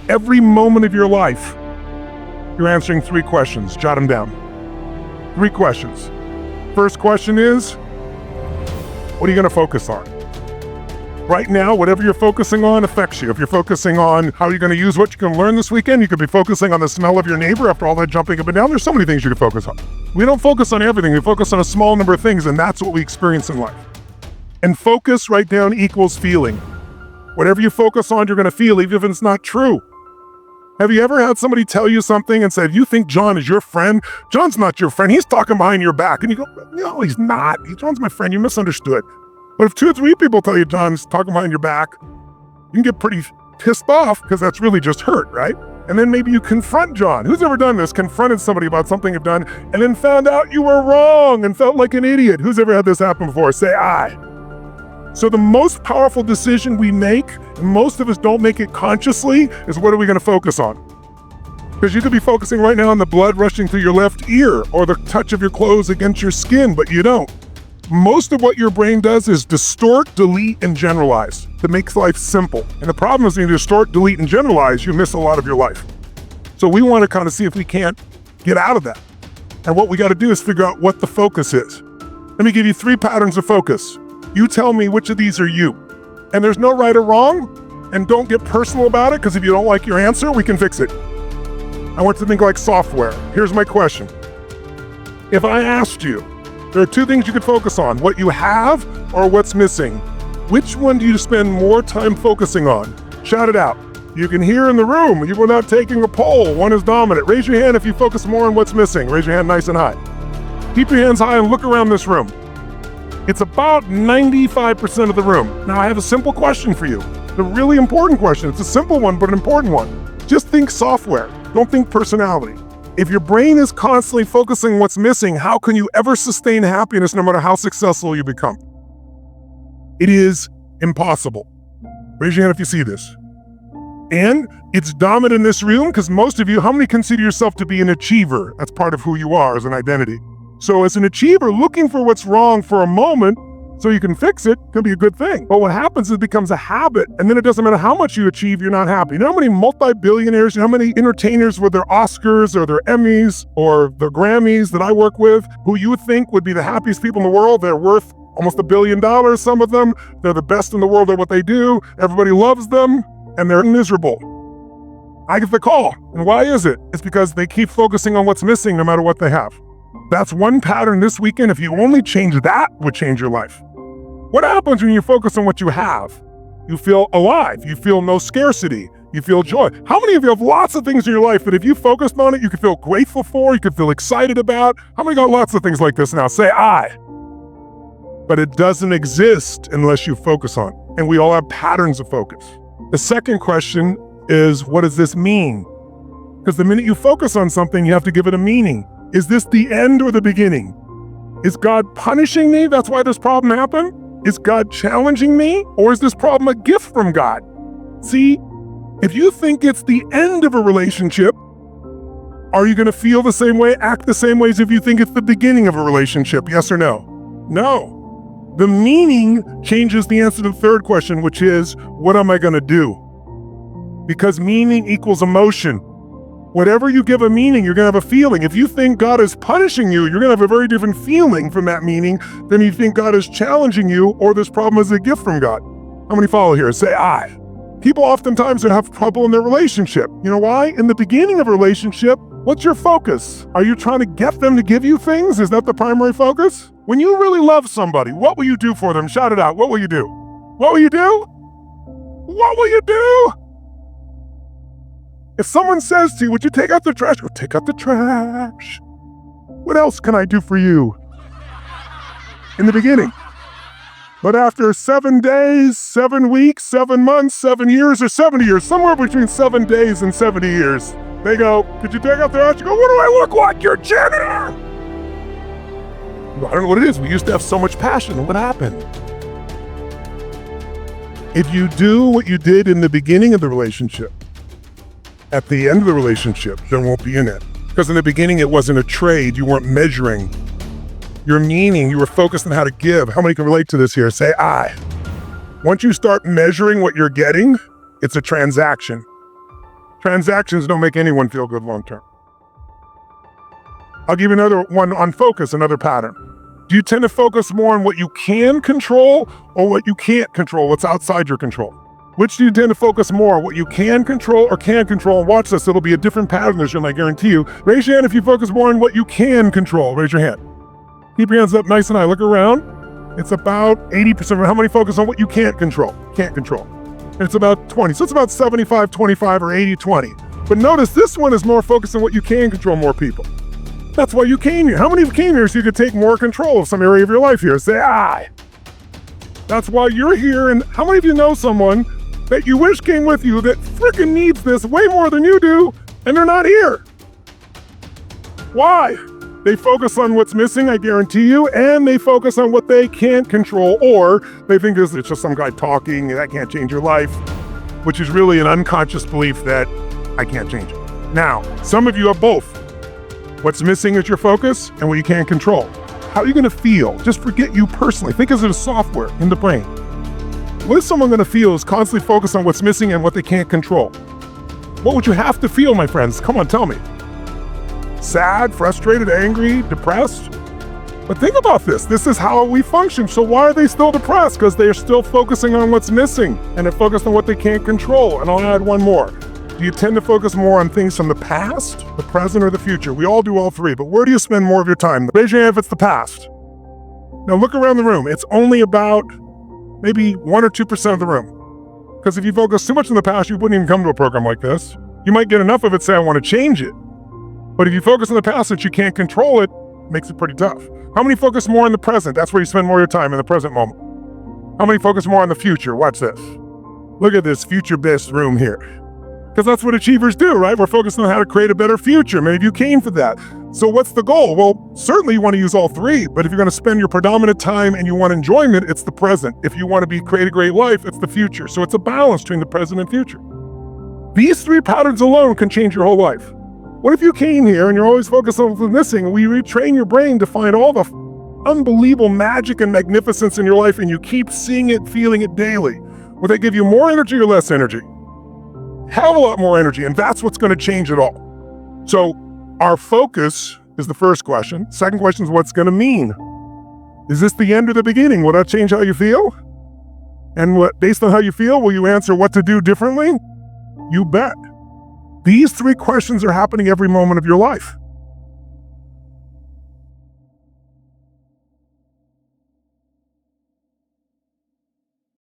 Every moment of your life, you're answering 3 questions. Jot them down. 3 questions. First question is, what are you going to focus on? Right now, whatever you're focusing on affects you. If you're focusing on how you're going to use what you can learn this weekend, you could be focusing on the smell of your neighbor after all that jumping up and down. There's so many things you can focus on. We don't focus on everything. We focus on a small number of things, and that's what we experience in life. And focus, write down, equals feeling. Whatever you focus on, you're going to feel, even if it's not true. Have you ever had somebody tell you something and said, you think John is your friend? John's not your friend. He's talking behind your back. And you go, no, he's not. John's my friend. You misunderstood. But if 2 or 3 people tell you John's talking behind your back, you can get pretty pissed off because that's really just hurt, right? And then maybe you confront John. Who's ever done this? Confronted somebody about something you've done and then found out you were wrong and felt like an idiot. Who's ever had this happen before? Say I. So the most powerful decision we make, and most of us don't make it consciously, is what are we going to focus on? Because you could be focusing right now on the blood rushing through your left ear or the touch of your clothes against your skin, but you don't. Most of what your brain does is distort, delete, and generalize. That makes life simple. And the problem is when you distort, delete, and generalize, you miss a lot of your life. So we want to kind of see if we can't get out of that. And what we got to do is figure out what the focus is. Let me give you 3 patterns of focus. You tell me which of these are you. And there's no right or wrong, and don't get personal about it, because if you don't like your answer, we can fix it. I want you to think like software. Here's my question. If I asked you, there are 2 things you could focus on, what you have or what's missing. Which one do you spend more time focusing on? Shout it out. You can hear in the room, you were not taking a poll, one is dominant. Raise your hand if you focus more on what's missing. Raise your hand nice and high. Keep your hands high and look around this room. It's about 95% of the room. Now I have a simple question for you. The really important question. It's a simple one, but an important one. Just think software. Don't think personality. If your brain is constantly focusing on what's missing, how can you ever sustain happiness no matter how successful you become? It is impossible. Raise your hand if you see this. And it's dominant in this room because most of you, how many consider yourself to be an achiever? That's part of who you are as an identity. So as an achiever, looking for what's wrong for a moment so you can fix it can be a good thing. But what happens is it becomes a habit, and then it doesn't matter how much you achieve, you're not happy. You know how many multi-billionaires, you know how many entertainers with their Oscars or their Emmys or their Grammys that I work with, who you would think would be the happiest people in the world? They're worth almost $1 billion, some of them. They're the best in the world at what they do. Everybody loves them, and they're miserable. I get the call. And why is it? It's because they keep focusing on what's missing no matter what they have. That's one pattern this weekend. If you only change that, would change your life. What happens when you focus on what you have? You feel alive. You feel no scarcity. You feel joy. How many of you have lots of things in your life that if you focused on it, you could feel grateful for, you could feel excited about? How many got lots of things like this now? Say I. But it doesn't exist unless you focus on it. And we all have patterns of focus. The second question is, what does this mean? Because the minute you focus on something, you have to give it a meaning. Is this the end or the beginning? Is God punishing me? That's why this problem happened? Is God challenging me? Or is this problem a gift from God? See, if you think it's the end of a relationship, are you going to feel the same way, act the same way as if you think it's the beginning of a relationship? Yes or no? No. The meaning changes the answer to the third question, which is, what am I going to do? Because meaning equals emotion. Whatever you give a meaning, you're going to have a feeling. If you think God is punishing you, you're going to have a very different feeling from that meaning than you think God is challenging you or this problem is a gift from God. How many follow here? Say I. People oftentimes have trouble in their relationship. You know why? In the beginning of a relationship, what's your focus? Are you trying to get them to give you things? Is that the primary focus? When you really love somebody, what will you do for them? Shout it out. What will you do? What will you do? What will you do? If someone says to you, would you take out the trash? Go take out the trash. What else can I do for you? In the beginning. But after 7 days, 7 weeks, 7 months, 7 years, or 70 years, somewhere between 7 days and 70 years, they go, could you take out the trash? You go, what do I look like? You're a janitor. I don't know what it is. We used to have so much passion. What happened? If you do what you did in the beginning of the relationship, at the end of the relationship, there won't be in it. Because in the beginning, it wasn't a trade. You weren't measuring your meaning. You were focused on how to give. How many can relate to this here? Say I. Once you start measuring what you're getting, it's a transaction. Transactions don't make anyone feel good long term. I'll give you another one on focus, another pattern. Do you tend to focus more on what you can control or what you can't control, what's outside your control? Which do you tend to focus more, what you can control or can't control? And watch this, it'll be a different pattern this year, I guarantee you. Raise your hand if you focus more on what you can control. Raise your hand. Keep your hands up nice and high. Look around. It's about 80%. How many focus on what you can't control? Can't control. It's about 20. So it's about 75-25 or 80-20. But notice this one is more focused on what you can control, more people. That's why you came here. How many of you came here so you could take more control of some area of your life here? Say, "I." That's why you're here. And how many of you know someone that you wish came with you that freaking needs this way more than you do, and they're not here? Why? They focus on what's missing, I guarantee you, and they focus on what they can't control, or they think it's just some guy talking and that can't change your life, which is really an unconscious belief that I can't change it. Now, some of you have both. What's missing is your focus and what you can't control. How are you gonna feel? Just forget you personally. Think of it as software in the brain. What is someone gonna feel is constantly focused on what's missing and what they can't control? What would you have to feel, my friends? Come on, tell me. Sad, frustrated, angry, depressed? But think about this. This is how we function. So why are they still depressed? Because they are still focusing on what's missing and they're focused on what they can't control. And I'll add one more. Do you tend to focus more on things from the past, the present, or the future? We all do all three, but where do you spend more of your time? Raise your hand if it's the past. Now look around the room. It's only about maybe 1 or 2% of the room. Because if you focus too much on the past, you wouldn't even come to a program like this. You might get enough of it, say, I want to change it. But if you focus on the past that you can't control it, makes it pretty tough. How many focus more on the present? That's where you spend more of your time, in the present moment. How many focus more on the future? Watch this. Look at this future-based room here. Because that's what achievers do, right? We're focused on how to create a better future. Maybe you came for that. So what's the goal? Well, certainly you want to use all three, but if you're going to spend your predominant time and you want enjoyment, it's the present. If you want to create a great life, it's the future. So it's a balance between the present and future. These three patterns alone can change your whole life. What if you came here and you're always focused on what's missing, and we retrain your brain to find all the unbelievable magic and magnificence in your life, and you keep seeing it, feeling it daily? Will they give you more energy or less energy? Hell of a lot more energy, and that's what's going to change it all. So our focus is the first question. Second question is what's going to mean. Is this the end or the beginning? Will that change how you feel? And based on how you feel, will you answer what to do differently? You bet. These three questions are happening every moment of your life.